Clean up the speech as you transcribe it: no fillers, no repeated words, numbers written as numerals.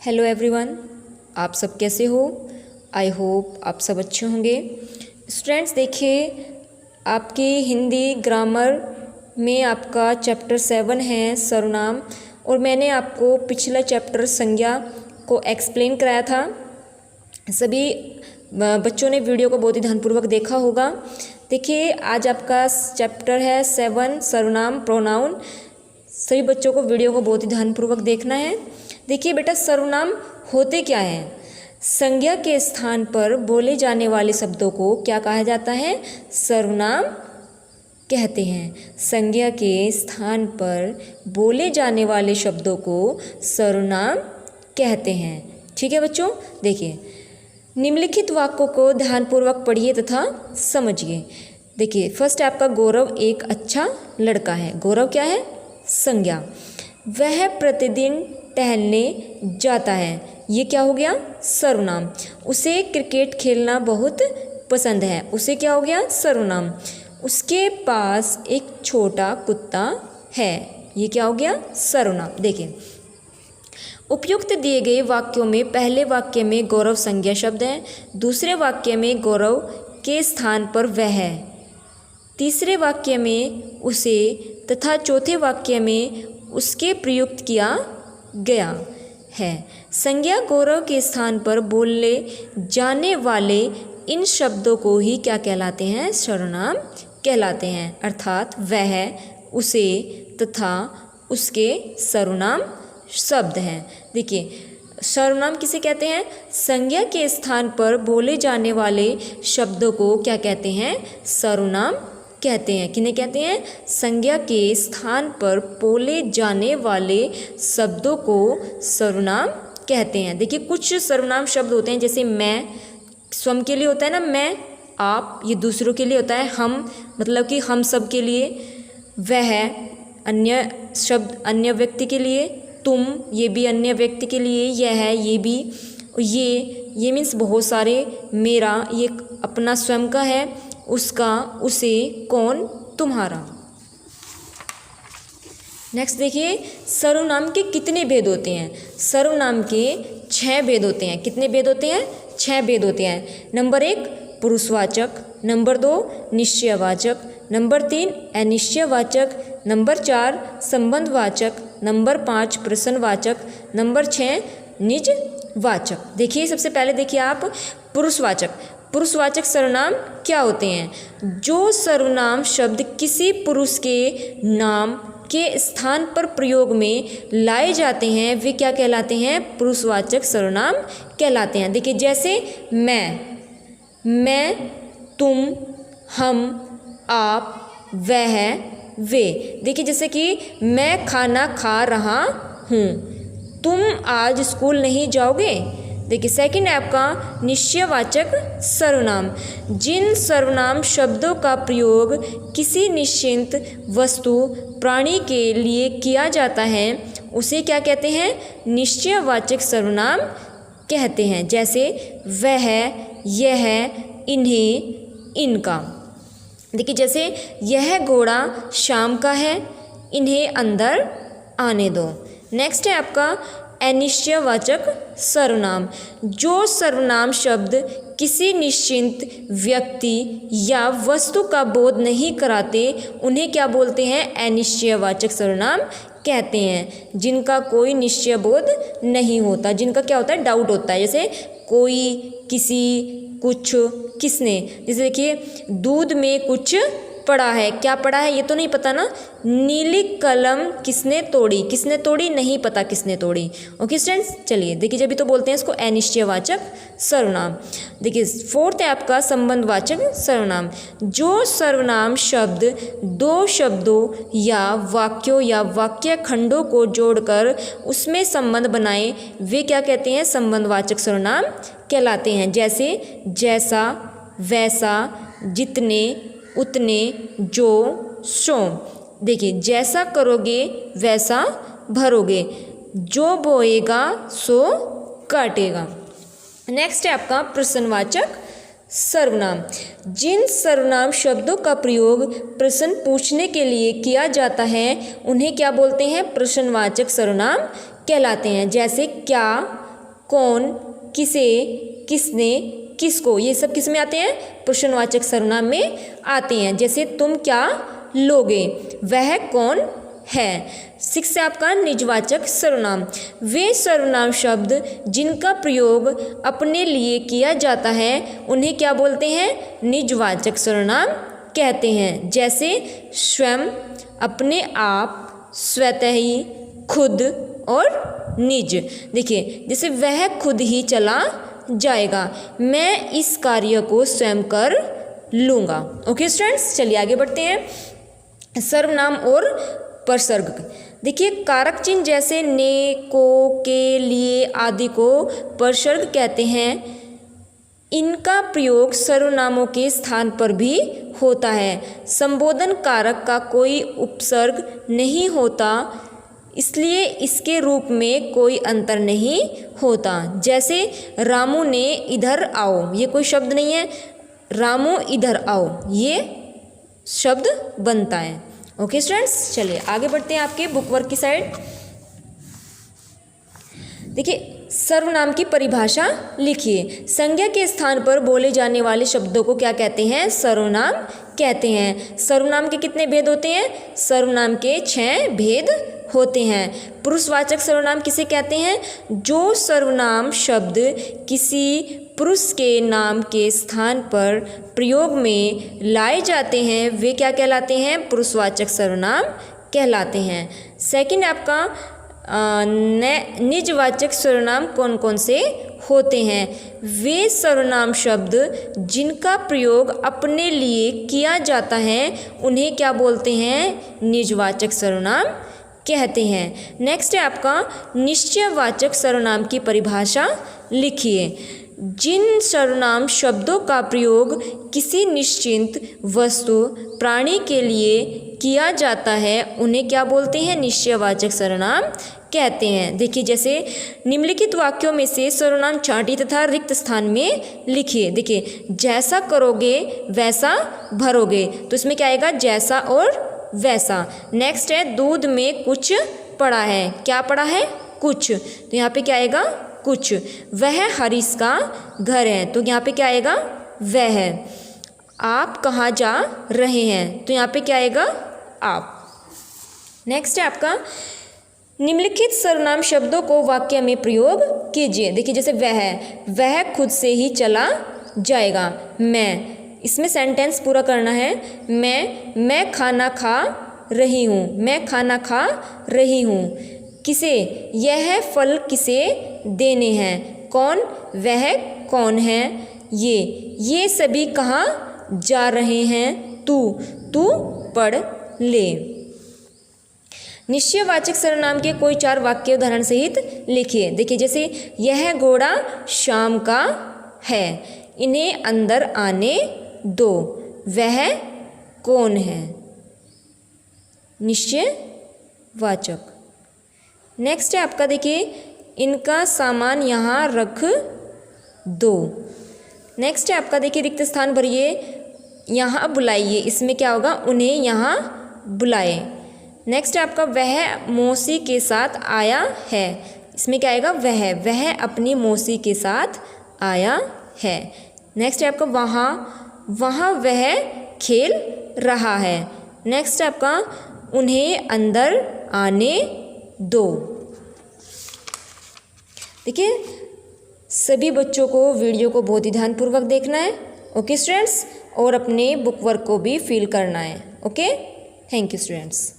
Hello everyone, आप सब कैसे हो। आई होप आप सब अच्छे होंगे। स्टूडेंट्स देखिए, आपके हिंदी ग्रामर में आपका चैप्टर 7 है सर्वनाम, और मैंने आपको पिछला चैप्टर संज्ञा को एक्सप्लेन कराया था। सभी बच्चों ने वीडियो को बहुत ही ध्यानपूर्वक देखा होगा। देखिए, आज आपका चैप्टर है 7 सर्वनाम प्रोनाउन। सभी बच्चों को वीडियो को बहुत ही ध्यानपूर्वक देखना है। देखिए बेटा, सर्वनाम होते क्या हैं। संज्ञा के स्थान पर बोले जाने वाले शब्दों को क्या कहा जाता है? सर्वनाम कहते हैं। संज्ञा के स्थान पर बोले जाने वाले शब्दों को सर्वनाम कहते हैं। ठीक है बच्चों, देखिए निम्नलिखित वाक्यों को ध्यानपूर्वक पढ़िए तथा समझिए। देखिए, फर्स्ट आपका गौरव एक अच्छा लड़का है। गौरव क्या है? संज्ञा। वह प्रतिदिन टहलने जाता है। ये क्या हो गया? सर्वनाम। उसे क्रिकेट खेलना बहुत पसंद है। उसे क्या हो गया? सर्वनाम। उसके पास एक छोटा कुत्ता है। ये क्या हो गया? सर्वनाम। देखिए, उपयुक्त दिए गए वाक्यों में पहले वाक्य में गौरव संज्ञा शब्द है, दूसरे वाक्य में गौरव के स्थान पर वह है, तीसरे वाक्य में उसे तथा चौथे वाक्य में उसके प्रयुक्त किया गया है। संज्ञा गौरव के स्थान पर बोले जाने वाले इन शब्दों को ही क्या कहलाते हैं? सर्वनाम कहलाते हैं। अर्थात वह, उसे तथा उसके सर्वनाम शब्द हैं। देखिए, सर्वनाम किसे कहते हैं? संज्ञा के स्थान पर बोले जाने वाले शब्दों को क्या कहते हैं? सर्वनाम कहते हैं। किन्हें कहते हैं? संज्ञा के स्थान पर बोले जाने वाले शब्दों को सर्वनाम कहते हैं। देखिए, कुछ सर्वनाम शब्द होते हैं, जैसे मैं स्वयं के लिए होता है ना, मैं, आप, ये दूसरों के लिए होता है हम, मतलब कि हम सब के लिए। वह अन्य शब्द अन्य व्यक्ति के लिए। तुम, ये भी अन्य व्यक्ति के लिए। यह है, ये भी। ये मीन्स बहुत सारे। मेरा, ये अपना स्वयं का है। उसका, उसे, कौन, तुम्हारा। नेक्स्ट देखिए, सर्वनाम के कितने भेद होते हैं? सर्वनाम के 6 भेद होते हैं। कितने भेद होते हैं? 6 भेद होते हैं। नंबर 1 पुरुषवाचक, नंबर 2 निश्चयवाचक, नंबर 3 अनिश्चयवाचक, नंबर 4 संबंधवाचक, नंबर 5 प्रश्नवाचक, नंबर 6 निजवाचक। देखिए, सबसे पहले देखिए आप पुरुषवाचक। पुरुषवाचक सर्वनाम क्या होते हैं? जो सर्वनाम शब्द किसी पुरुष के नाम के स्थान पर प्रयोग में लाए जाते हैं, वे क्या कहलाते हैं? पुरुषवाचक सर्वनाम कहलाते हैं। देखिए, जैसे मैं, तुम, हम, आप, वह, वे। देखिए, जैसे कि मैं खाना खा रहा हूँ, तुम आज स्कूल नहीं जाओगे। देखिए, सेकंड है आपका निश्चयवाचक सर्वनाम। जिन सर्वनाम शब्दों का प्रयोग किसी निश्चित वस्तु, प्राणी के लिए किया जाता है, उसे क्या कहते हैं? निश्चयवाचक सर्वनाम कहते हैं। जैसे वह, यह, इन्हें, इनका। देखिए, जैसे यह घोड़ा शाम का है, इन्हें अंदर आने दो। नेक्स्ट है आपका अनिश्चयवाचक सर्वनाम। जो सर्वनाम शब्द किसी निश्चित व्यक्ति या वस्तु का बोध नहीं कराते, उन्हें क्या बोलते हैं? अनिश्चयवाचक सर्वनाम कहते हैं। जिनका कोई निश्चय बोध नहीं होता, जिनका क्या होता है? डाउट होता है। जैसे कोई, किसी, कुछ, किसने। जैसे देखिए, दूध में कुछ पड़ा है। क्या पड़ा है? ये तो नहीं पता ना। नीली कलम किसने तोड़ी? किसने तोड़ी? नहीं पता किसने तोड़ी। ओके स्टूडेंट्स, चलिए देखिए, जब भी तो बोलते हैं इसको अनिश्चयवाचक सर्वनाम। देखिए, फोर्थ है आपका संबंधवाचक सर्वनाम। जो सर्वनाम शब्द दो शब्दों या वाक्यों या वाक्य खंडों को जोड़कर उसमें संबंध बनाए, वे क्या कहते हैं? संबंधवाचक सर्वनाम कहलाते हैं। जैसे जैसा, वैसा, जितने, उतने, जो, सो। देखिए, जैसा करोगे वैसा भरोगे, जो बोएगा सो काटेगा। नेक्स्ट है आपका प्रश्नवाचक सर्वनाम। जिन सर्वनाम शब्दों का प्रयोग प्रश्न पूछने के लिए किया जाता है, उन्हें क्या बोलते हैं? प्रश्नवाचक सर्वनाम कहलाते हैं। जैसे क्या, कौन, किसे, किसने, किसको, ये सब किस में आते हैं? प्रश्नवाचक सर्वनाम में आते हैं। जैसे तुम क्या लोगे, वह कौन है। 6 है आपका निजवाचक सर्वनाम। वे सर्वनाम शब्द जिनका प्रयोग अपने लिए किया जाता है उन्हें क्या बोलते हैं? निजवाचक सर्वनाम कहते हैं। जैसे स्वयं, अपने आप, स्वतः ही, खुद और निज। देखिए जैसे वह खुद ही चला जाएगा, मैं इस कार्य को स्वयं कर लूँगा। ओके स्टूडेंट्स, चलिए आगे बढ़ते हैं। सर्वनाम और प्रसर्ग। देखिए कारक चिन्ह जैसे ने, को, के, लिए आदि को प्रसर्ग कहते हैं। इनका प्रयोग सर्वनामों के स्थान पर भी होता है। संबोधन कारक का कोई उपसर्ग नहीं होता, इसलिए इसके रूप में कोई अंतर नहीं होता। जैसे रामू ने इधर आओ, ये कोई शब्द नहीं है, रामू इधर आओ ये शब्द बनता है। ओके स्टूडेंट्स, चलिए आगे बढ़ते हैं आपके बुक वर्क की साइड। देखिए सर्वनाम की परिभाषा लिखिए। संज्ञा के स्थान पर बोले जाने वाले शब्दों को क्या कहते हैं? सर्वनाम कहते हैं। सर्वनाम के कितने भेद होते हैं? सर्वनाम के 6 भेद होते हैं। पुरुषवाचक सर्वनाम किसे कहते हैं? जो सर्वनाम शब्द किसी पुरुष के नाम के स्थान पर प्रयोग में लाए जाते हैं वे क्या कहलाते हैं? पुरुषवाचक सर्वनाम कहलाते हैं। सेकंड आपका निजवाचक सर्वनाम कौन कौन से होते हैं? वे सर्वनाम शब्द जिनका प्रयोग अपने लिए किया जाता है उन्हें क्या बोलते हैं? निजवाचक सर्वनाम कहते हैं। नेक्स्ट है आपका निश्चयवाचक सर्वनाम की परिभाषा लिखिए। जिन सर्वनाम शब्दों का प्रयोग किसी निश्चित वस्तु, प्राणी के लिए किया जाता है उन्हें क्या बोलते हैं? निश्चयवाचक सर्वनाम कहते हैं। देखिए जैसे निम्नलिखित वाक्यों में से सर्वनाम छांटिए तथा रिक्त स्थान में लिखिए। देखिए जैसा करोगे वैसा भरोगे, तो इसमें क्या आएगा? जैसा और वैसा। नेक्स्ट है दूध में कुछ पड़ा है, क्या पड़ा है? कुछ, तो यहाँ पे क्या आएगा? कुछ। वह हरीश का घर है, तो यहाँ पे क्या आएगा? वह। आप कहाँ जा रहे हैं, तो यहाँ पे क्या आएगा? आप। नेक्स्ट है आपका निम्नलिखित सर्वनाम शब्दों को वाक्य में प्रयोग कीजिए। देखिए जैसे वह खुद से ही चला जाएगा। मैं, इसमें सेंटेंस पूरा करना है। मैं खाना खा रही हूँ, मैं खाना खा रही हूँ। किसे? यह फल किसे देने हैं? कौन? वह कौन है? ये सभी कहाँ जा रहे हैं? तू पढ़ ले। निश्चयवाचक सर्वनाम के कोई 4 वाक्य उदाहरण सहित लिखिए। देखिए जैसे यह घोड़ा शाम का है, इन्हें अंदर आने दो। वह कौन है? निश्चयवाचक। नेक्स्ट है आपका देखिए इनका सामान यहाँ रख दो। नेक्स्ट है आपका देखिए रिक्त स्थान भरिए, यहाँ बुलाइए, इसमें क्या होगा? उन्हें यहाँ बुलाए। नेक्स्ट है आपका वह मौसी के साथ आया है, इसमें क्या आएगा? वह अपनी मौसी के साथ आया है। नेक्स्ट है आपका वहाँ वह खेल रहा है। नेक्स्ट है आपका उन्हें अंदर आने दो। देखिए सभी बच्चों को वीडियो को बहुत ही ध्यानपूर्वक देखना है। ओके स्टूडेंट्स, और अपने बुक वर्क को भी फिल करना है। Okay, thank you students.